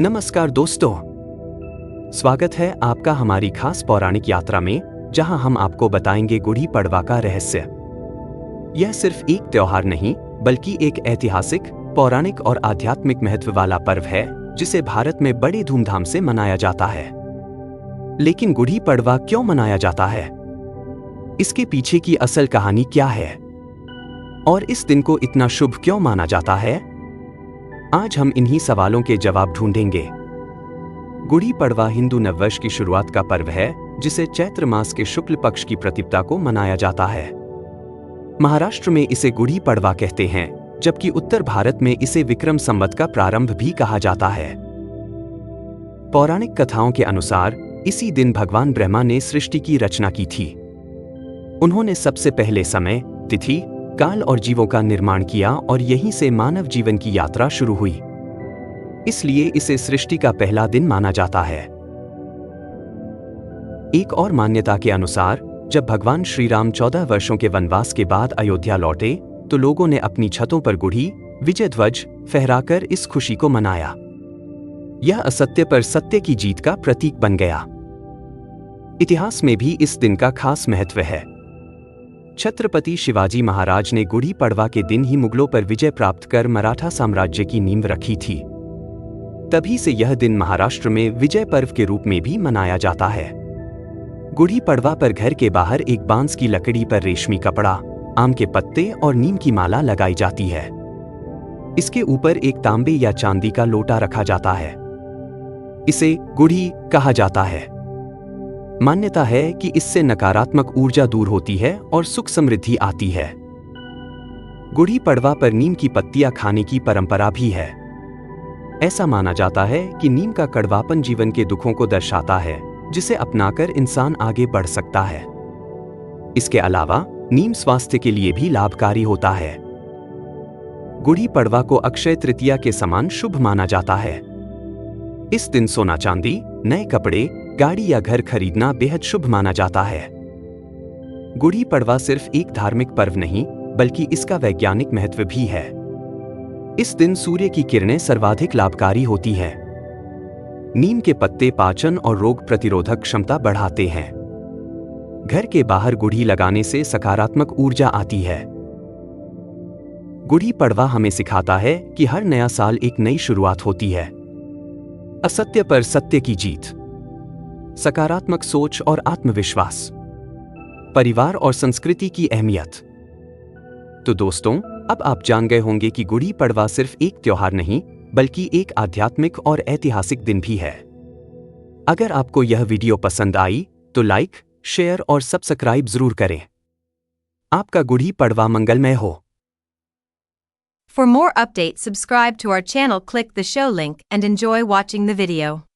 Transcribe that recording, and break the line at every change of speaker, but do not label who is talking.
नमस्कार दोस्तों, स्वागत है आपका हमारी खास पौराणिक यात्रा में, जहां हम आपको बताएंगे गुड़ी पड़वा का रहस्य। यह सिर्फ एक त्योहार नहीं, बल्कि एक ऐतिहासिक, पौराणिक और आध्यात्मिक महत्व वाला पर्व है, जिसे भारत में बड़े धूमधाम से मनाया जाता है। लेकिन गुड़ी पड़वा क्यों मनाया जाता है? इसके पीछे की असल कहानी क्या है? और इस दिन को इतना शुभ क्यों माना जाता है? आज हम इन्हीं सवालों के जवाब ढूंढेंगे। गुड़ी पड़वा हिंदू नववर्ष की शुरुआत का पर्व है, जिसे चैत्र मास के शुक्ल पक्ष की प्रतिपदा को मनाया जाता है। महाराष्ट्र में इसे गुड़ी पड़वा कहते हैं, जबकि उत्तर भारत में इसे विक्रम संवत का प्रारंभ भी कहा जाता है। पौराणिक कथाओं के अनुसार इसी दिन भगवान ब्रह्मा ने सृष्टि की रचना की थी। उन्होंने सबसे पहले समय, तिथि, काल और जीवों का निर्माण किया और यहीं से मानव जीवन की यात्रा शुरू हुई। इसलिए इसे सृष्टि का पहला दिन माना जाता है। एक और मान्यता के अनुसार जब भगवान श्री राम 14 वर्षों के वनवास के बाद अयोध्या लौटे, तो लोगों ने अपनी छतों पर गुड़ी, विजय ध्वज फहराकर इस खुशी को मनाया। यह असत्य पर सत्य की जीत का प्रतीक बन गया। इतिहास में भी इस दिन का खास महत्व है। छत्रपति शिवाजी महाराज ने गुड़ी पड़वा के दिन ही मुगलों पर विजय प्राप्त कर मराठा साम्राज्य की नींव रखी थी। तभी से यह दिन महाराष्ट्र में विजय पर्व के रूप में भी मनाया जाता है। गुड़ी पड़वा पर घर के बाहर एक बांस की लकड़ी पर रेशमी कपड़ा, आम के पत्ते और नीम की माला लगाई जाती है। इसके ऊपर एक तांबे या चांदी का लोटा रखा जाता है। इसे गुड़ी कहा जाता है। मान्यता है कि इससे नकारात्मक ऊर्जा दूर होती है और सुख समृद्धि आती है। गुड़ी पड़वा पर नीम की पत्तियां खाने की परंपरा भी है। ऐसा माना जाता है कि नीम का कड़वापन जीवन के दुखों को दर्शाता है, जिसे अपनाकर इंसान आगे बढ़ सकता है। इसके अलावा नीम स्वास्थ्य के लिए भी लाभकारी होता है। गुड़ी पड़वा को अक्षय तृतीया के समान शुभ माना जाता है। इस दिन सोना चांदी, नए कपड़े, गाड़ी या घर खरीदना बेहद शुभ माना जाता है। गुड़ी पड़वा सिर्फ एक धार्मिक पर्व नहीं, बल्कि इसका वैज्ञानिक महत्व भी है। इस दिन सूर्य की किरणें सर्वाधिक लाभकारी होती है। नीम के पत्ते पाचन और रोग प्रतिरोधक क्षमता बढ़ाते हैं। घर के बाहर गुड़ी लगाने से सकारात्मक ऊर्जा आती है। गुड़ी पड़वा हमें सिखाता है कि हर नया साल एक नई शुरुआत होती है। असत्य पर सत्य की जीत, सकारात्मक सोच और आत्मविश्वास, परिवार और संस्कृति की अहमियत। तो दोस्तों, अब आप जान गए होंगे कि गुड़ी पड़वा सिर्फ एक त्योहार नहीं, बल्कि एक आध्यात्मिक और ऐतिहासिक दिन भी है। अगर आपको यह वीडियो पसंद आई, तो लाइक, शेयर और सब्सक्राइब जरूर करें। आपका गुड़ी पड़वा मंगलमय हो।
For more updates, subscribe to our channel, click the show link, and enjoy watching the video.